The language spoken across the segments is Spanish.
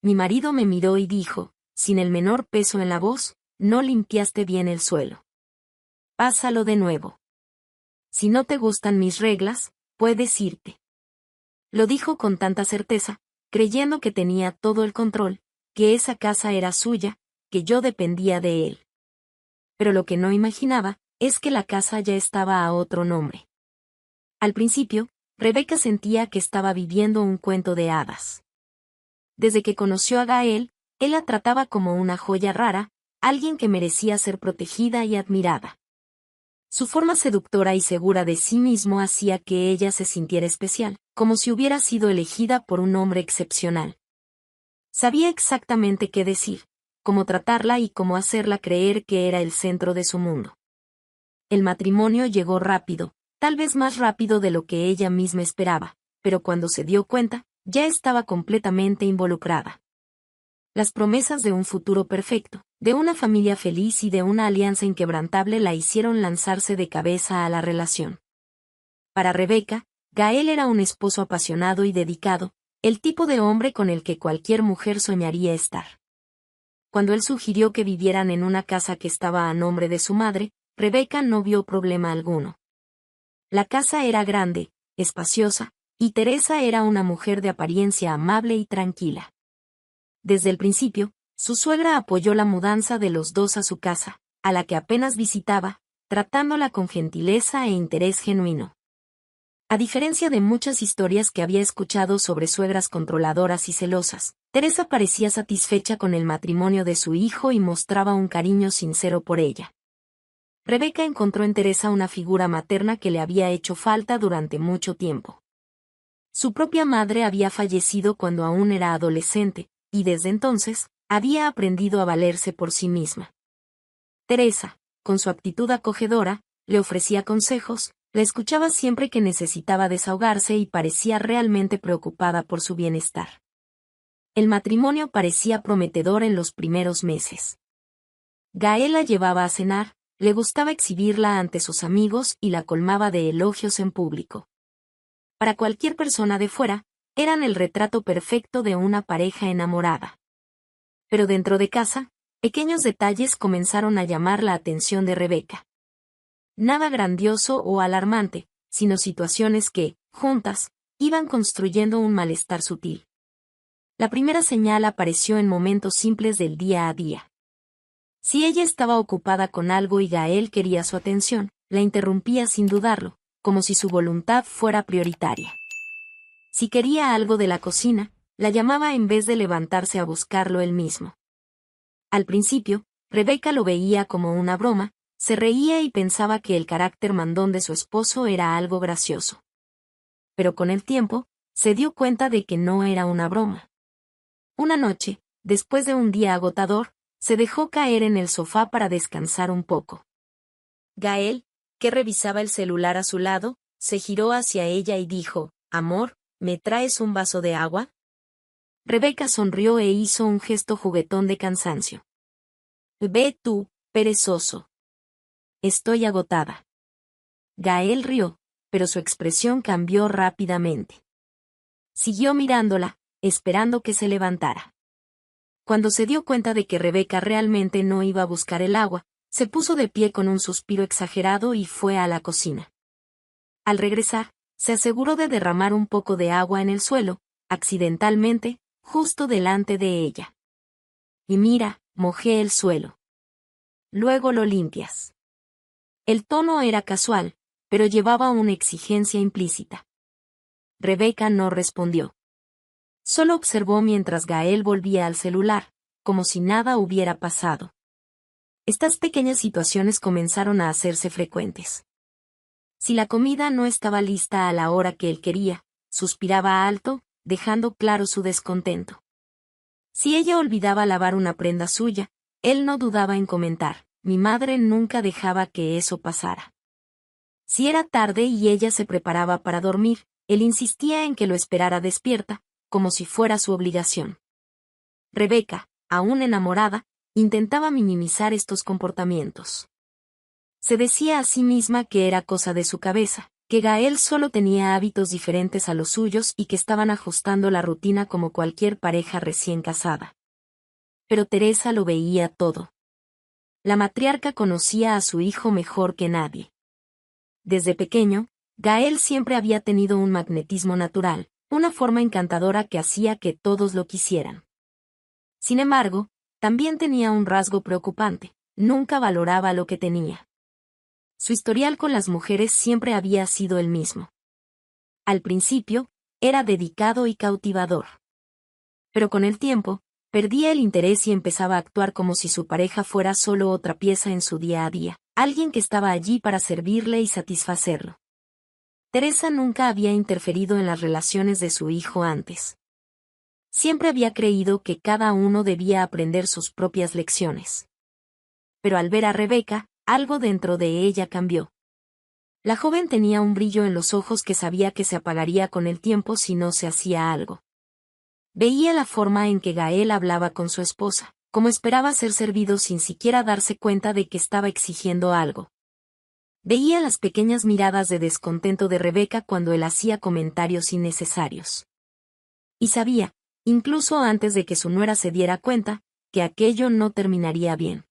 Mi marido me miró y dijo, sin el menor peso en la voz, no limpiaste bien el suelo. Pásalo de nuevo. Si no te gustan mis reglas, puedes irte. Lo dijo con tanta certeza, creyendo que tenía todo el control, que esa casa era suya, que yo dependía de él. Pero lo que no imaginaba, es que la casa ya estaba a otro nombre. Al principio, Rebeca sentía que estaba viviendo un cuento de hadas. Desde que conoció a Gael, él la trataba como una joya rara, alguien que merecía ser protegida y admirada. Su forma seductora y segura de sí mismo hacía que ella se sintiera especial, como si hubiera sido elegida por un hombre excepcional. Sabía exactamente qué decir, cómo tratarla y cómo hacerla creer que era el centro de su mundo. El matrimonio llegó rápido, tal vez más rápido de lo que ella misma esperaba, pero cuando se dio cuenta, ya estaba completamente involucrada. Las promesas de un futuro perfecto, de una familia feliz y de una alianza inquebrantable la hicieron lanzarse de cabeza a la relación. Para Rebeca, Gael era un esposo apasionado y dedicado, el tipo de hombre con el que cualquier mujer soñaría estar. Cuando él sugirió que vivieran en una casa que estaba a nombre de su madre, Rebeca no vio problema alguno. La casa era grande, espaciosa, y Teresa era una mujer de apariencia amable y tranquila. Desde el principio, su suegra apoyó la mudanza de los dos a su casa, a la que apenas visitaba, tratándola con gentileza e interés genuino. A diferencia de muchas historias que había escuchado sobre suegras controladoras y celosas, Teresa parecía satisfecha con el matrimonio de su hijo y mostraba un cariño sincero por ella. Rebeca encontró en Teresa una figura materna que le había hecho falta durante mucho tiempo. Su propia madre había fallecido cuando aún era adolescente, y desde entonces, había aprendido a valerse por sí misma. Teresa, con su actitud acogedora, le ofrecía consejos, la escuchaba siempre que necesitaba desahogarse y parecía realmente preocupada por su bienestar. El matrimonio parecía prometedor en los primeros meses. Gael la llevaba a cenar, le gustaba exhibirla ante sus amigos y la colmaba de elogios en público. Para cualquier persona de fuera, eran el retrato perfecto de una pareja enamorada. Pero dentro de casa, pequeños detalles comenzaron a llamar la atención de Rebeca. Nada grandioso o alarmante, sino situaciones que, juntas, iban construyendo un malestar sutil. La primera señal apareció en momentos simples del día a día. Si ella estaba ocupada con algo y Gael quería su atención, la interrumpía sin dudarlo, como si su voluntad fuera prioritaria. Si quería algo de la cocina, la llamaba en vez de levantarse a buscarlo él mismo. Al principio, Rebeca lo veía como una broma, se reía y pensaba que el carácter mandón de su esposo era algo gracioso. Pero con el tiempo, se dio cuenta de que no era una broma. Una noche, después de un día agotador, se dejó caer en el sofá para descansar un poco. Gael, que revisaba el celular a su lado, se giró hacia ella y dijo, «Amor, ¿me traes un vaso de agua?» Rebeca sonrió e hizo un gesto juguetón de cansancio. «Ve tú, perezoso. Estoy agotada». Gael rió, pero su expresión cambió rápidamente. Siguió mirándola, esperando que se levantara. Cuando se dio cuenta de que Rebeca realmente no iba a buscar el agua, se puso de pie con un suspiro exagerado y fue a la cocina. Al regresar, se aseguró de derramar un poco de agua en el suelo, accidentalmente, justo delante de ella. «Y mira, mojé el suelo. Luego lo limpias». El tono era casual, pero llevaba una exigencia implícita. Rebeca no respondió. Solo observó mientras Gael volvía al celular, como si nada hubiera pasado. Estas pequeñas situaciones comenzaron a hacerse frecuentes. Si la comida no estaba lista a la hora que él quería, suspiraba alto, dejando claro su descontento. Si ella olvidaba lavar una prenda suya, él no dudaba en comentar, «Mi madre nunca dejaba que eso pasara». Si era tarde y ella se preparaba para dormir, él insistía en que lo esperara despierta, como si fuera su obligación. Rebeca, aún enamorada, intentaba minimizar estos comportamientos. Se decía a sí misma que era cosa de su cabeza, que Gael solo tenía hábitos diferentes a los suyos y que estaban ajustando la rutina como cualquier pareja recién casada. Pero Teresa lo veía todo. La matriarca conocía a su hijo mejor que nadie. Desde pequeño, Gael siempre había tenido un magnetismo natural, una forma encantadora que hacía que todos lo quisieran. Sin embargo, también tenía un rasgo preocupante: nunca valoraba lo que tenía. Su historial con las mujeres siempre había sido el mismo. Al principio, era dedicado y cautivador. Pero con el tiempo, perdía el interés y empezaba a actuar como si su pareja fuera solo otra pieza en su día a día, alguien que estaba allí para servirle y satisfacerlo. Teresa nunca había interferido en las relaciones de su hijo antes. Siempre había creído que cada uno debía aprender sus propias lecciones. Pero al ver a Rebeca, algo dentro de ella cambió. La joven tenía un brillo en los ojos que sabía que se apagaría con el tiempo si no se hacía algo. Veía la forma en que Gael hablaba con su esposa, como esperaba ser servido sin siquiera darse cuenta de que estaba exigiendo algo. Veía las pequeñas miradas de descontento de Rebeca cuando él hacía comentarios innecesarios. Y sabía, incluso antes de que su nuera se diera cuenta, que aquello no terminaría bien.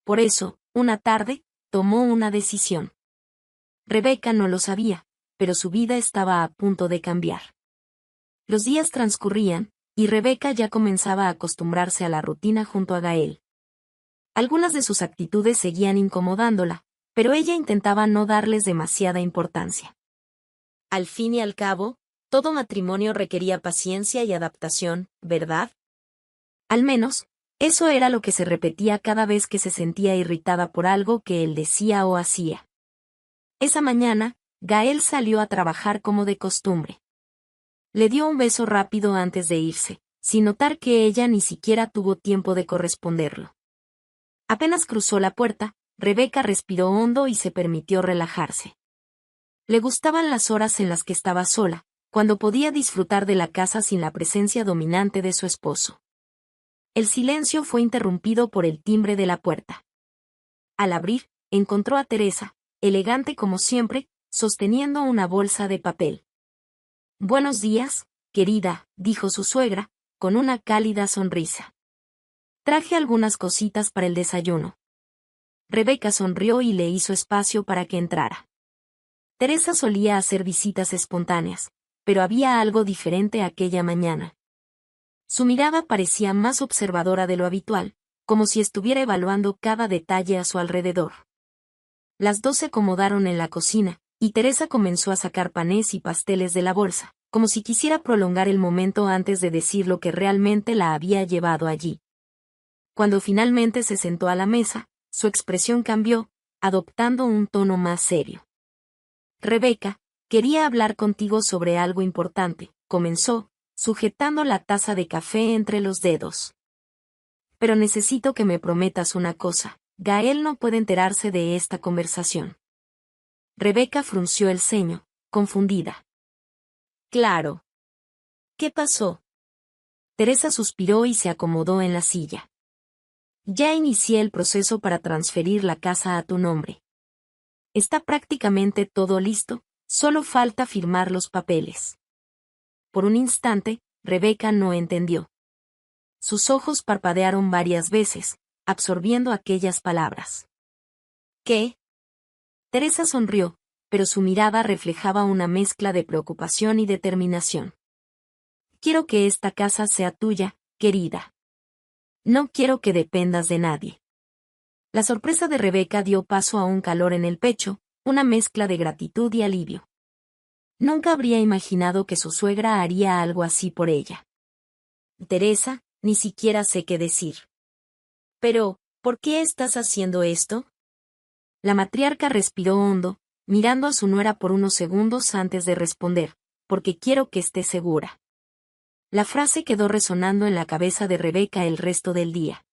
Por eso, una tarde, tomó una decisión. Rebeca no lo sabía, pero su vida estaba a punto de cambiar. Los días transcurrían, y Rebeca ya comenzaba a acostumbrarse a la rutina junto a Gael. Algunas de sus actitudes seguían incomodándola, pero ella intentaba no darles demasiada importancia. Al fin y al cabo, todo matrimonio requería paciencia y adaptación, ¿verdad? Al menos, eso era lo que se repetía cada vez que se sentía irritada por algo que él decía o hacía. Esa mañana, Gael salió a trabajar como de costumbre. Le dio un beso rápido antes de irse, sin notar que ella ni siquiera tuvo tiempo de corresponderlo. Apenas cruzó la puerta, Rebeca respiró hondo y se permitió relajarse. Le gustaban las horas en las que estaba sola, cuando podía disfrutar de la casa sin la presencia dominante de su esposo. El silencio fue interrumpido por el timbre de la puerta. Al abrir, encontró a Teresa, elegante como siempre, sosteniendo una bolsa de papel. «Buenos días, querida», dijo su suegra, con una cálida sonrisa. «Traje algunas cositas para el desayuno». Rebeca sonrió y le hizo espacio para que entrara. Teresa solía hacer visitas espontáneas, pero había algo diferente aquella mañana. Su mirada parecía más observadora de lo habitual, como si estuviera evaluando cada detalle a su alrededor. Las dos se acomodaron en la cocina, y Teresa comenzó a sacar panés y pasteles de la bolsa, como si quisiera prolongar el momento antes de decir lo que realmente la había llevado allí. Cuando finalmente se sentó a la mesa, su expresión cambió, adoptando un tono más serio. «Rebeca, quería hablar contigo sobre algo importante», comenzó, sujetando la taza de café entre los dedos. «Pero necesito que me prometas una cosa. Gael no puede enterarse de esta conversación». Rebeca frunció el ceño, confundida. «Claro. ¿Qué pasó?». Teresa suspiró y se acomodó en la silla. «Ya inicié el proceso para transferir la casa a tu nombre. Está prácticamente todo listo, solo falta firmar los papeles». Por un instante, Rebeca no entendió. Sus ojos parpadearon varias veces, absorbiendo aquellas palabras. «¿Qué?». Teresa sonrió, pero su mirada reflejaba una mezcla de preocupación y determinación. «Quiero que esta casa sea tuya, querida. No quiero que dependas de nadie». La sorpresa de Rebeca dio paso a un calor en el pecho, una mezcla de gratitud y alivio. Nunca habría imaginado que su suegra haría algo así por ella. «Teresa, ni siquiera sé qué decir». «Pero, ¿por qué estás haciendo esto?». La matriarca respiró hondo, mirando a su nuera por unos segundos antes de responder: «Porque quiero que esté segura». La frase quedó resonando en la cabeza de Rebeca el resto del día.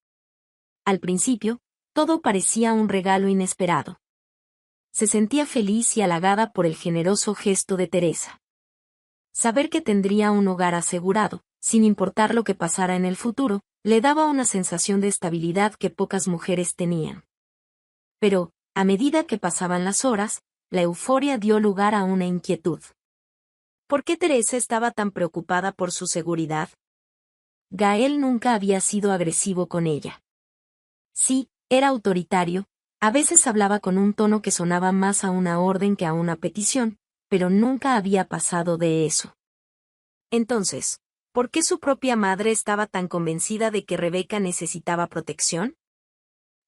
Al principio, todo parecía un regalo inesperado. Se sentía feliz y halagada por el generoso gesto de Teresa. Saber que tendría un hogar asegurado, sin importar lo que pasara en el futuro, le daba una sensación de estabilidad que pocas mujeres tenían. Pero, a medida que pasaban las horas, la euforia dio lugar a una inquietud. ¿Por qué Teresa estaba tan preocupada por su seguridad? Gael nunca había sido agresivo con ella. Sí, era autoritario, a veces hablaba con un tono que sonaba más a una orden que a una petición, pero nunca había pasado de eso. Entonces, ¿por qué su propia madre estaba tan convencida de que Rebeca necesitaba protección?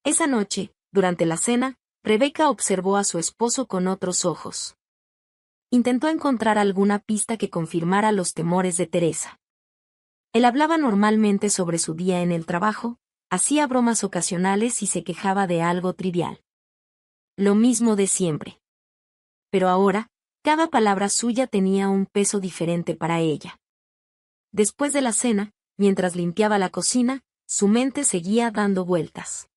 Esa noche, durante la cena, Rebeca observó a su esposo con otros ojos. Intentó encontrar alguna pista que confirmara los temores de Teresa. Él hablaba normalmente sobre su día en el trabajo, hacía bromas ocasionales y se quejaba de algo trivial. Lo mismo de siempre. Pero ahora, cada palabra suya tenía un peso diferente para ella. Después de la cena, mientras limpiaba la cocina, su mente seguía dando vueltas.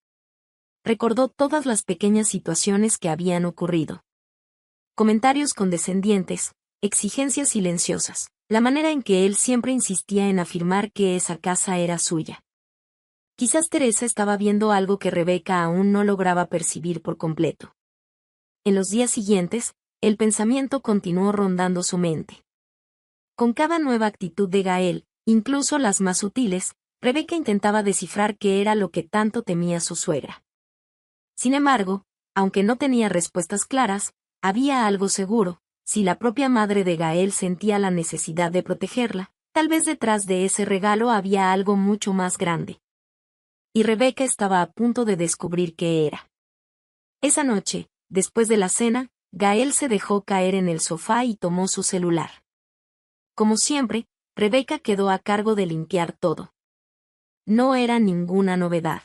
Recordó todas las pequeñas situaciones que habían ocurrido. Comentarios condescendientes, exigencias silenciosas, la manera en que él siempre insistía en afirmar que esa casa era suya. Quizás Teresa estaba viendo algo que Rebeca aún no lograba percibir por completo. En los días siguientes, el pensamiento continuó rondando su mente. Con cada nueva actitud de Gael, incluso las más sutiles, Rebeca intentaba descifrar qué era lo que tanto temía su suegra. Sin embargo, aunque no tenía respuestas claras, había algo seguro: si la propia madre de Gael sentía la necesidad de protegerla, tal vez detrás de ese regalo había algo mucho más grande. Y Rebeca estaba a punto de descubrir qué era. Esa noche, después de la cena, Gael se dejó caer en el sofá y tomó su celular. Como siempre, Rebeca quedó a cargo de limpiar todo. No era ninguna novedad.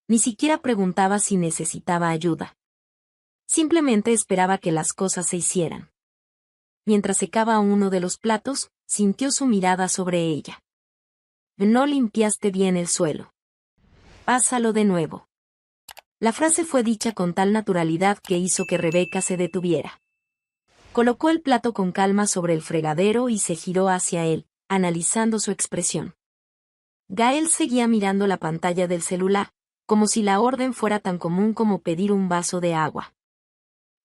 Ni siquiera preguntaba si necesitaba ayuda. Simplemente esperaba que las cosas se hicieran. Mientras secaba uno de los platos, sintió su mirada sobre ella. No limpiaste bien el suelo. Pásalo de nuevo. La frase fue dicha con tal naturalidad que hizo que Rebeca se detuviera. Colocó el plato con calma sobre el fregadero y se giró hacia él, analizando su expresión. Gael seguía mirando la pantalla del celular, como si la orden fuera tan común como pedir un vaso de agua.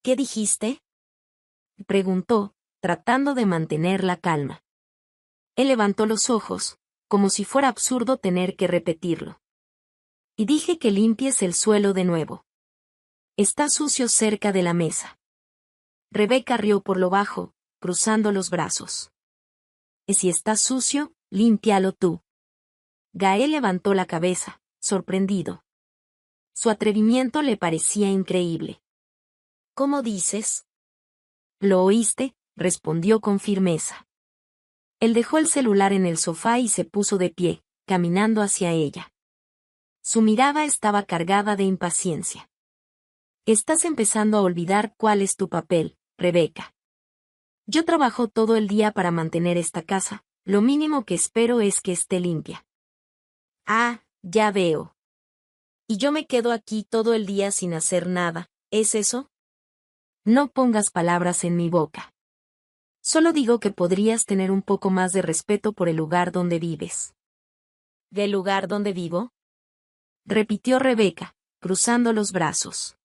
¿Qué dijiste?, preguntó, tratando de mantener la calma. Él levantó los ojos, como si fuera absurdo tener que repetirlo. Y dije que limpies el suelo de nuevo. Está sucio cerca de la mesa. Rebeca rió por lo bajo, cruzando los brazos. ¿Y si está sucio, límpialo tú? Gael levantó la cabeza, sorprendido. Su atrevimiento le parecía increíble. ¿Cómo dices? ¿Lo oíste?, respondió con firmeza. Él dejó el celular en el sofá y se puso de pie, caminando hacia ella. Su mirada estaba cargada de impaciencia. Estás empezando a olvidar cuál es tu papel, Rebeca. Yo trabajo todo el día para mantener esta casa, lo mínimo que espero es que esté limpia. Ah, ya veo. Y yo me quedo aquí todo el día sin hacer nada, ¿es eso? No pongas palabras en mi boca. Solo digo que podrías tener un poco más de respeto por el lugar donde vives. ¿Del lugar donde vivo?, repitió Rebeca, cruzando los brazos.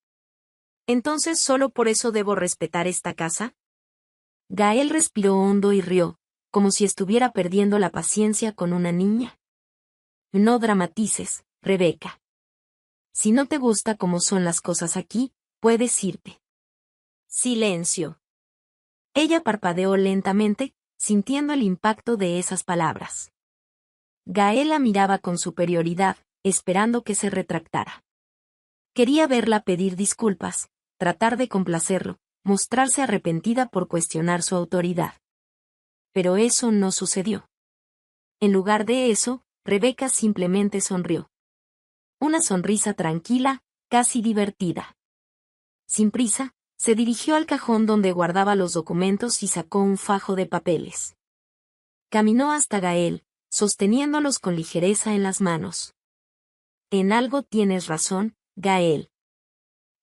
¿Entonces solo por eso debo respetar esta casa? Gael respiró hondo y rió, como si estuviera perdiendo la paciencia con una niña. No dramatices, Rebeca. Si no te gusta cómo son las cosas aquí, puedes irte. Silencio. Ella parpadeó lentamente, sintiendo el impacto de esas palabras. Gael la miraba con superioridad, esperando que se retractara. Quería verla pedir disculpas, tratar de complacerlo, mostrarse arrepentida por cuestionar su autoridad. Pero eso no sucedió. En lugar de eso, Rebeca simplemente sonrió. Una sonrisa tranquila, casi divertida. Sin prisa, se dirigió al cajón donde guardaba los documentos y sacó un fajo de papeles. Caminó hasta Gael, sosteniéndolos con ligereza en las manos. En algo tienes razón, Gael.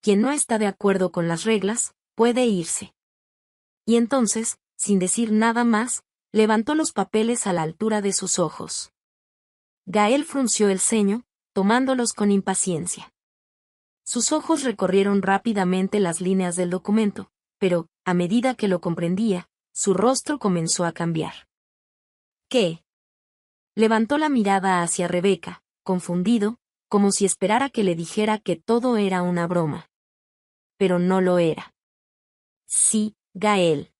Quien no está de acuerdo con las reglas, puede irse. Y entonces, sin decir nada más, levantó los papeles a la altura de sus ojos. Gael frunció el ceño, tomándolos con impaciencia. Sus ojos recorrieron rápidamente las líneas del documento, pero, a medida que lo comprendía, su rostro comenzó a cambiar. ¿Qué? Levantó la mirada hacia Rebeca, confundido, como si esperara que le dijera que todo era una broma. Pero no lo era. Sí, Gael.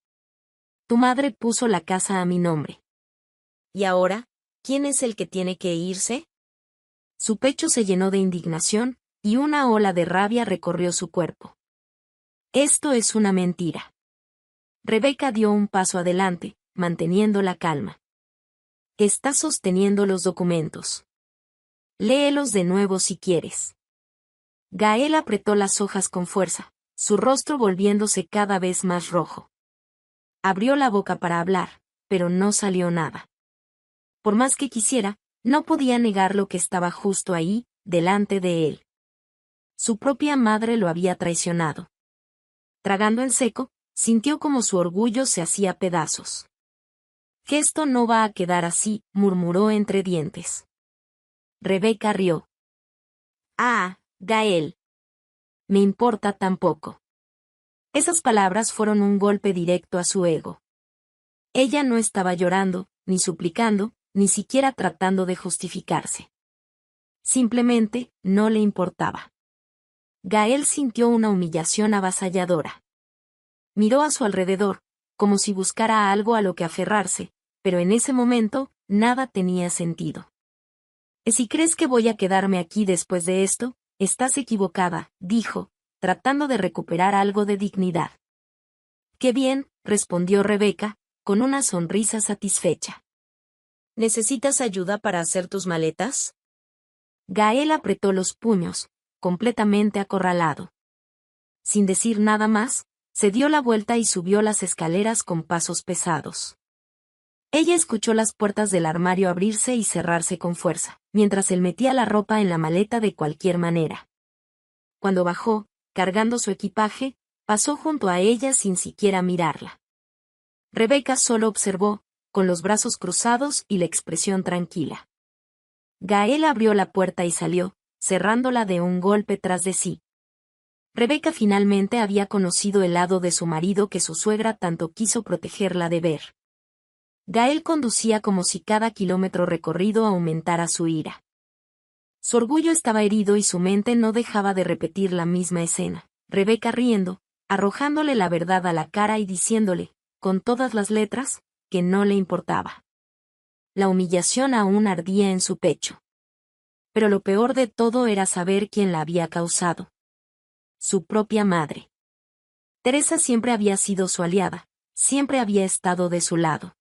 Tu madre puso la casa a mi nombre. ¿Y ahora, quién es el que tiene que irse? Su pecho se llenó de indignación, y una ola de rabia recorrió su cuerpo. Esto es una mentira. Rebeca dio un paso adelante, manteniendo la calma. Está sosteniendo los documentos. Léelos de nuevo si quieres. Gael apretó las hojas con fuerza, su rostro volviéndose cada vez más rojo. Abrió la boca para hablar, pero no salió nada. Por más que quisiera, no podía negar lo que estaba justo ahí, delante de él. Su propia madre lo había traicionado. Tragando en seco, sintió como su orgullo se hacía pedazos. Que esto no va a quedar así, murmuró entre dientes. Rebeca rió. Ah, Gael. Me importa tampoco. Esas palabras fueron un golpe directo a su ego. Ella no estaba llorando, ni suplicando, ni siquiera tratando de justificarse. Simplemente, no le importaba. Gael sintió una humillación avasalladora. Miró a su alrededor, como si buscara algo a lo que aferrarse, pero en ese momento, nada tenía sentido. Si crees que voy a quedarme aquí después de esto, estás equivocada, dijo, tratando de recuperar algo de dignidad. Qué bien, respondió Rebeca, con una sonrisa satisfecha. ¿Necesitas ayuda para hacer tus maletas? Gael apretó los puños, completamente acorralado. Sin decir nada más, se dio la vuelta y subió las escaleras con pasos pesados. Ella escuchó las puertas del armario abrirse y cerrarse con fuerza, mientras él metía la ropa en la maleta de cualquier manera. Cuando bajó, cargando su equipaje, pasó junto a ella sin siquiera mirarla. Rebeca solo observó, con los brazos cruzados y la expresión tranquila. Gael abrió la puerta y salió, cerrándola de un golpe tras de sí. Rebeca finalmente había conocido el lado de su marido que su suegra tanto quiso protegerla de ver. Gael conducía como si cada kilómetro recorrido aumentara su ira. Su orgullo estaba herido y su mente no dejaba de repetir la misma escena. Rebeca riendo, arrojándole la verdad a la cara y diciéndole, con todas las letras, que no le importaba. La humillación aún ardía en su pecho. Pero lo peor de todo era saber quién la había causado. Su propia madre. Teresa siempre había sido su aliada, siempre había estado de su lado.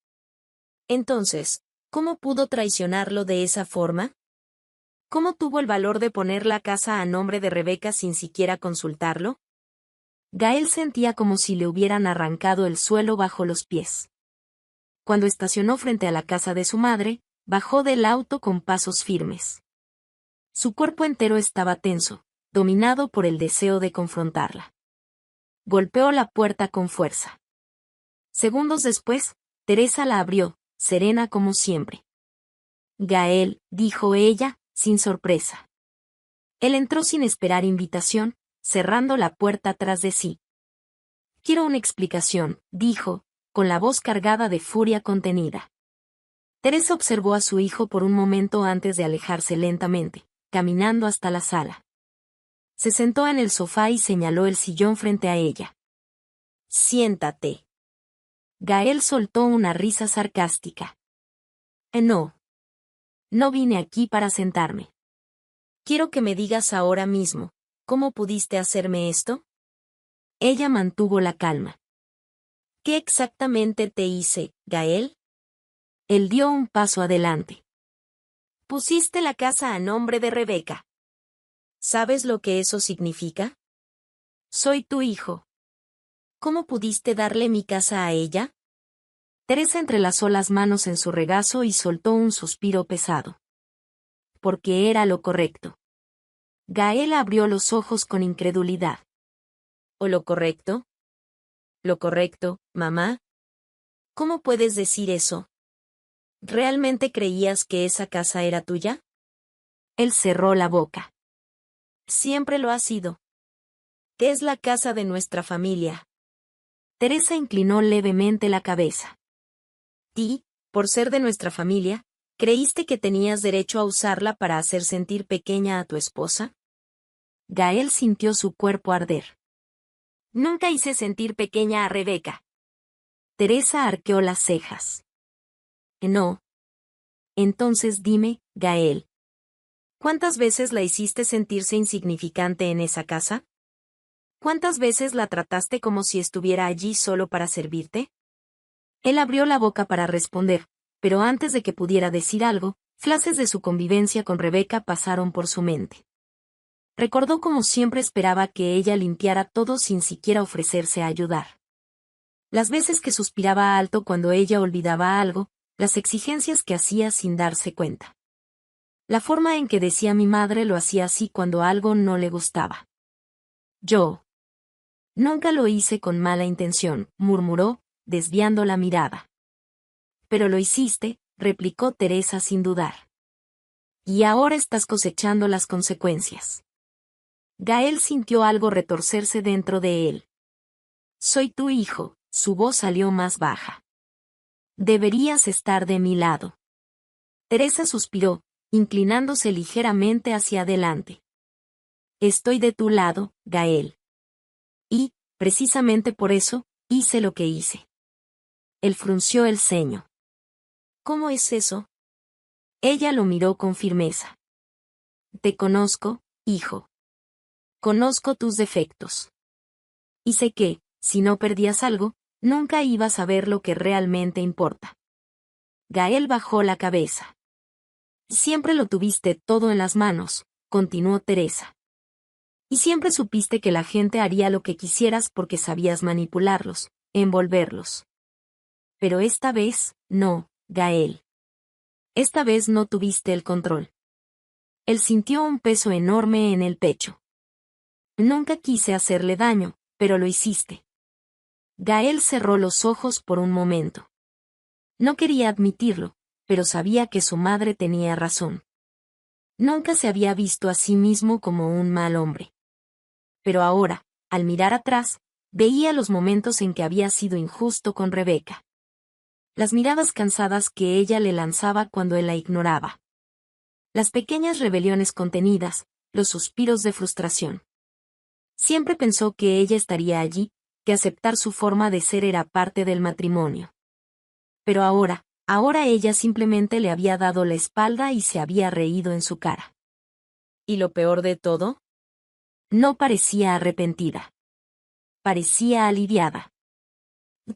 Entonces, ¿cómo pudo traicionarlo de esa forma? ¿Cómo tuvo el valor de poner la casa a nombre de Rebeca sin siquiera consultarlo? Gael sentía como si le hubieran arrancado el suelo bajo los pies. Cuando estacionó frente a la casa de su madre, bajó del auto con pasos firmes. Su cuerpo entero estaba tenso, dominado por el deseo de confrontarla. Golpeó la puerta con fuerza. Segundos después, Teresa la abrió, serena como siempre. Gael, dijo ella, sin sorpresa. Él entró sin esperar invitación, cerrando la puerta tras de sí. Quiero una explicación, dijo, con la voz cargada de furia contenida. Teresa observó a su hijo por un momento antes de alejarse lentamente, caminando hasta la sala. Se sentó en el sofá y señaló el sillón frente a ella. Siéntate. Gael soltó una risa sarcástica. No. No vine aquí para sentarme. Quiero que me digas ahora mismo, ¿cómo pudiste hacerme esto? Ella mantuvo la calma. ¿Qué exactamente te hice, Gael? Él dio un paso adelante. Pusiste la casa a nombre de Rebeca. ¿Sabes lo que eso significa? Soy tu hijo. ¿Cómo pudiste darle mi casa a ella? Teresa entrelazó las manos en su regazo y soltó un suspiro pesado. Porque era lo correcto. Gael abrió los ojos con incredulidad. ¿O lo correcto? ¿Lo correcto, mamá? ¿Cómo puedes decir eso? ¿Realmente creías que esa casa era tuya? Él cerró la boca. Siempre lo ha sido. Es la casa de nuestra familia. Teresa inclinó levemente la cabeza. Y, por ser de nuestra familia, ¿creíste que tenías derecho a usarla para hacer sentir pequeña a tu esposa? Gael sintió su cuerpo arder. Nunca hice sentir pequeña a Rebeca. Teresa arqueó las cejas. No. Entonces dime, Gael. ¿Cuántas veces la hiciste sentirse insignificante en esa casa? ¿Cuántas veces la trataste como si estuviera allí solo para servirte? Él abrió la boca para responder, pero antes de que pudiera decir algo, flashes de su convivencia con Rebeca pasaron por su mente. Recordó como siempre esperaba que ella limpiara todo sin siquiera ofrecerse a ayudar. Las veces que suspiraba alto cuando ella olvidaba algo, las exigencias que hacía sin darse cuenta. La forma en que decía mi madre lo hacía así cuando algo no le gustaba. Yo. Nunca lo hice con mala intención, murmuró, desviando la mirada. Pero lo hiciste, replicó Teresa sin dudar. Y ahora estás cosechando las consecuencias. Gael sintió algo retorcerse dentro de él. Soy tu hijo, su voz salió más baja. Deberías estar de mi lado. Teresa suspiró, inclinándose ligeramente hacia adelante. Estoy de tu lado, Gael. Y, precisamente por eso, hice lo que hice. Él frunció el ceño. ¿Cómo es eso? Ella lo miró con firmeza. Te conozco, hijo. Conozco tus defectos. Y sé que, si no perdías algo, nunca ibas a ver lo que realmente importa. Gael bajó la cabeza. Siempre lo tuviste todo en las manos, continuó Teresa. Y siempre supiste que la gente haría lo que quisieras porque sabías manipularlos, envolverlos. Pero esta vez, no, Gael. Esta vez no tuviste el control. Él sintió un peso enorme en el pecho. Nunca quise hacerle daño, pero lo hiciste. Gael cerró los ojos por un momento. No quería admitirlo, pero sabía que su madre tenía razón. Nunca se había visto a sí mismo como un mal hombre. Pero ahora, al mirar atrás, veía los momentos en que había sido injusto con Rebeca. Las miradas cansadas que ella le lanzaba cuando él la ignoraba. Las pequeñas rebeliones contenidas, los suspiros de frustración. Siempre pensó que ella estaría allí, que aceptar su forma de ser era parte del matrimonio. Pero ahora ella simplemente le había dado la espalda y se había reído en su cara. ¿Y lo peor de todo? No parecía arrepentida. Parecía aliviada.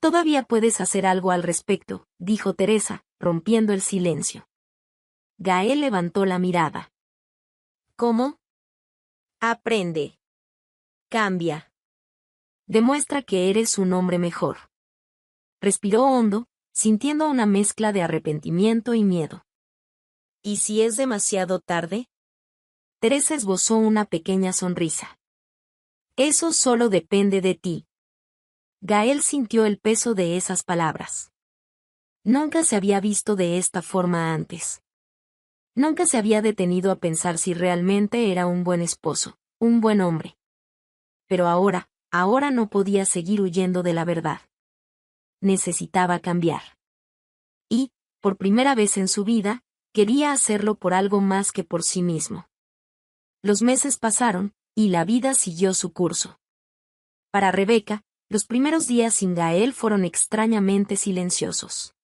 Todavía puedes hacer algo al respecto, dijo Teresa, rompiendo el silencio. Gael levantó la mirada. ¿Cómo? Aprende. Cambia. Demuestra que eres un hombre mejor. Respiró hondo, sintiendo una mezcla de arrepentimiento y miedo. ¿Y si es demasiado tarde? Teresa esbozó una pequeña sonrisa. Eso solo depende de ti. Gael sintió el peso de esas palabras. Nunca se había visto de esta forma antes. Nunca se había detenido a pensar si realmente era un buen esposo, un buen hombre. Pero ahora no podía seguir huyendo de la verdad. Necesitaba cambiar. Y, por primera vez en su vida, quería hacerlo por algo más que por sí mismo. Los meses pasaron, y la vida siguió su curso. Para Rebeca, los primeros días sin Gael fueron extrañamente silenciosos.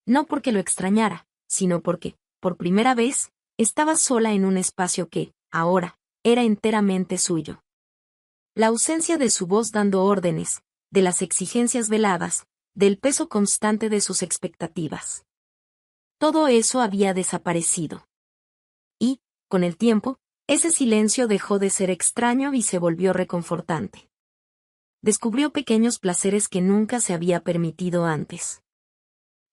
No porque lo extrañara, sino porque, por primera vez, estaba sola en un espacio que, ahora, era enteramente suyo. La ausencia de su voz dando órdenes, de las exigencias veladas, del peso constante de sus expectativas. Todo eso había desaparecido. Y, con el tiempo, ese silencio dejó de ser extraño y se volvió reconfortante. Descubrió pequeños placeres que nunca se había permitido antes.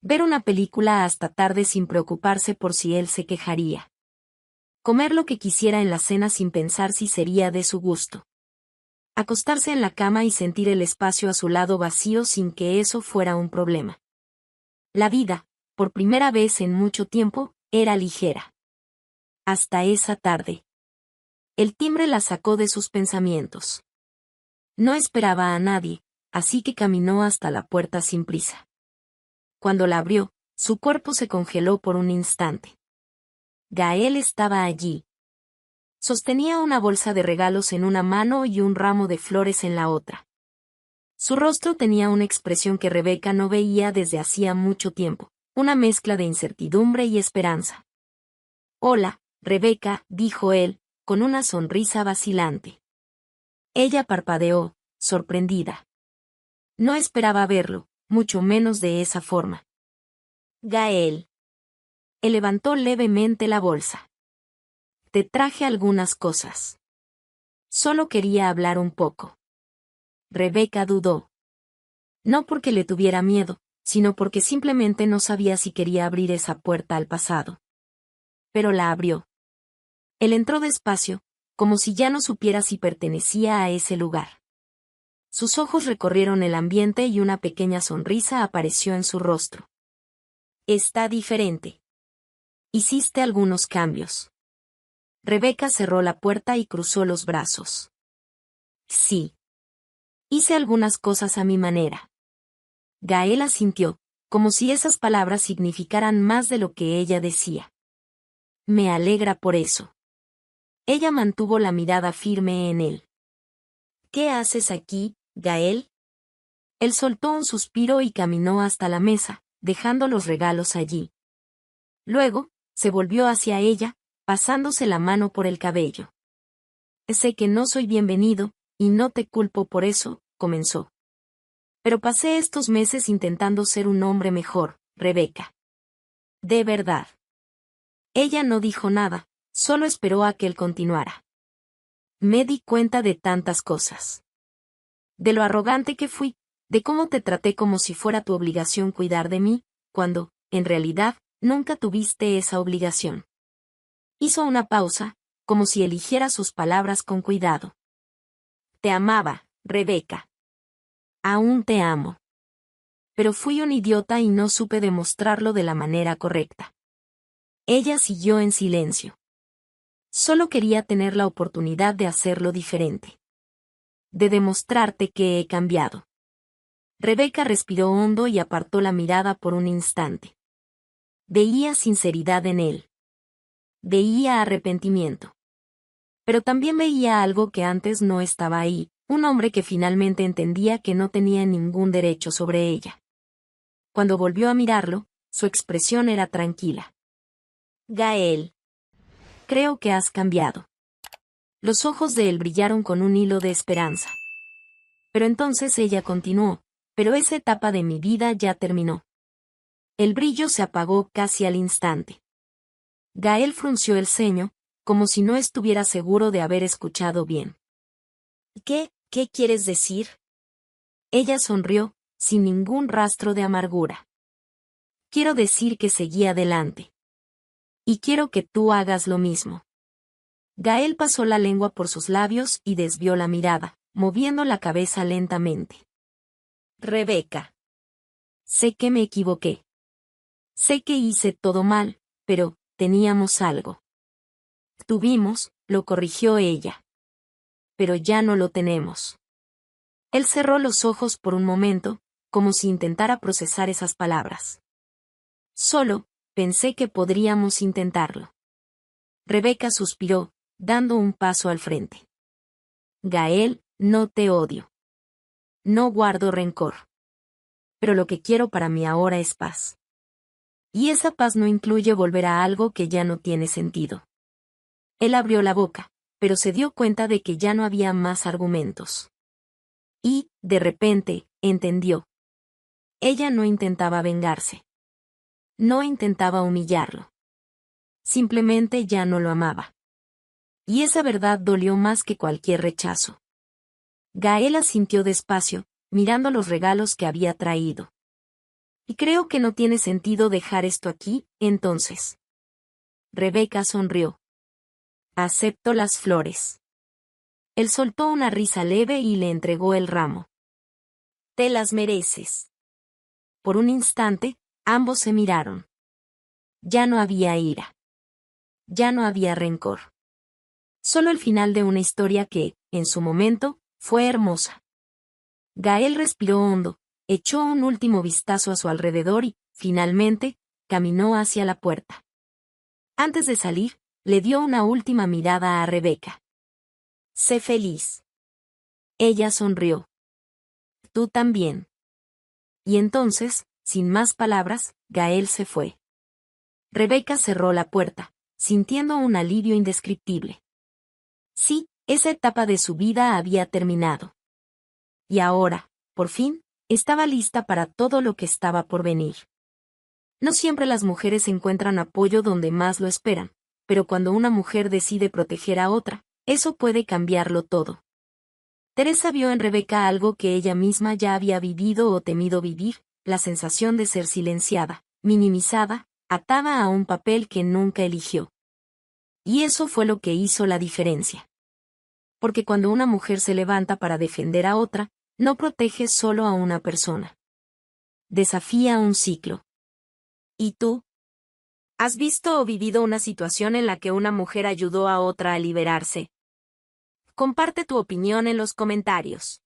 Ver una película hasta tarde sin preocuparse por si él se quejaría. Comer lo que quisiera en la cena sin pensar si sería de su gusto. Acostarse en la cama y sentir el espacio a su lado vacío sin que eso fuera un problema. La vida, por primera vez en mucho tiempo, era ligera. Hasta esa tarde. El timbre la sacó de sus pensamientos. No esperaba a nadie, así que caminó hasta la puerta sin prisa. Cuando la abrió, su cuerpo se congeló por un instante. Gael estaba allí. Sostenía una bolsa de regalos en una mano y un ramo de flores en la otra. Su rostro tenía una expresión que Rebeca no veía desde hacía mucho tiempo, una mezcla de incertidumbre y esperanza. «Hola, Rebeca», dijo él, con una sonrisa vacilante. Ella parpadeó, sorprendida. No esperaba verlo, mucho menos de esa forma. «Gael». Él levantó levemente la bolsa. «Te traje algunas cosas. Solo quería hablar un poco». Rebeca dudó. No porque le tuviera miedo, sino porque simplemente no sabía si quería abrir esa puerta al pasado. Pero la abrió. Él entró despacio, como si ya no supiera si pertenecía a ese lugar. Sus ojos recorrieron el ambiente y una pequeña sonrisa apareció en su rostro. «Está diferente. Hiciste algunos cambios». Rebeca cerró la puerta y cruzó los brazos. «Sí. Hice algunas cosas a mi manera». Gael asintió, como si esas palabras significaran más de lo que ella decía. «Me alegra por eso». Ella mantuvo la mirada firme en él. «¿Qué haces aquí, Gael?» Él soltó un suspiro y caminó hasta la mesa, dejando los regalos allí. Luego, se volvió hacia ella, pasándose la mano por el cabello. «Sé que no soy bienvenido, y no te culpo por eso», comenzó. «Pero pasé estos meses intentando ser un hombre mejor, Rebeca. De verdad». Ella no dijo nada, solo esperó a que él continuara. «Me di cuenta de tantas cosas. De lo arrogante que fui, de cómo te traté como si fuera tu obligación cuidar de mí, cuando, en realidad, nunca tuviste esa obligación». Hizo una pausa, como si eligiera sus palabras con cuidado. «Te amaba, Rebeca. Aún te amo. Pero fui un idiota y no supe demostrarlo de la manera correcta». Ella siguió en silencio. «Solo quería tener la oportunidad de hacerlo diferente. De demostrarte que he cambiado». Rebeca respiró hondo y apartó la mirada por un instante. Veía sinceridad en él. Veía arrepentimiento. Pero también veía algo que antes no estaba ahí, un hombre que finalmente entendía que no tenía ningún derecho sobre ella. Cuando volvió a mirarlo, su expresión era tranquila. «Gael. Creo que has cambiado». Los ojos de él brillaron con un hilo de esperanza. Pero entonces ella continuó, «Pero esa etapa de mi vida ya terminó». El brillo se apagó casi al instante. Gael frunció el ceño, como si no estuviera seguro de haber escuchado bien. ¿Qué quieres decir?» Ella sonrió, sin ningún rastro de amargura. «Quiero decir que seguí adelante. Y quiero que tú hagas lo mismo». Gael pasó la lengua por sus labios y desvió la mirada, moviendo la cabeza lentamente. «Rebeca. Sé que me equivoqué. Sé que hice todo mal, pero teníamos algo». «Tuvimos», lo corrigió ella. «Pero ya no lo tenemos». Él cerró los ojos por un momento, como si intentara procesar esas palabras. «Solo, pensé que podríamos intentarlo». Rebeca suspiró, dando un paso al frente. «Gael, no te odio. No guardo rencor. Pero lo que quiero para mí ahora es paz. Y esa paz no incluye volver a algo que ya no tiene sentido». Él abrió la boca, pero se dio cuenta de que ya no había más argumentos. Y, de repente, entendió. Ella no intentaba vengarse. No intentaba humillarlo. Simplemente ya no lo amaba. Y esa verdad dolió más que cualquier rechazo. Gael asintió despacio, mirando los regalos que había traído. «Y creo que no tiene sentido dejar esto aquí, entonces». Rebeca sonrió. «Acepto las flores». Él soltó una risa leve y le entregó el ramo. «Te las mereces». Por un instante, ambos se miraron. Ya no había ira. Ya no había rencor. Solo el final de una historia que, en su momento, fue hermosa. Gael respiró hondo, echó un último vistazo a su alrededor y, finalmente, caminó hacia la puerta. Antes de salir, le dio una última mirada a Rebeca. Sé feliz. Ella sonrió. Tú también. Y entonces, sin más palabras, Gael se fue. Rebeca cerró la puerta, sintiendo un alivio indescriptible. Sí, esa etapa de su vida había terminado. Y ahora, por fin, estaba lista para todo lo que estaba por venir. No siempre las mujeres encuentran apoyo donde más lo esperan, pero cuando una mujer decide proteger a otra, eso puede cambiarlo todo. Teresa vio en Rebeca algo que ella misma ya había vivido o temido vivir, la sensación de ser silenciada, minimizada, atada a un papel que nunca eligió. Y eso fue lo que hizo la diferencia. Porque cuando una mujer se levanta para defender a otra, no protege solo a una persona. Desafía un ciclo. ¿Y tú? ¿Has visto o vivido una situación en la que una mujer ayudó a otra a liberarse? Comparte tu opinión en los comentarios.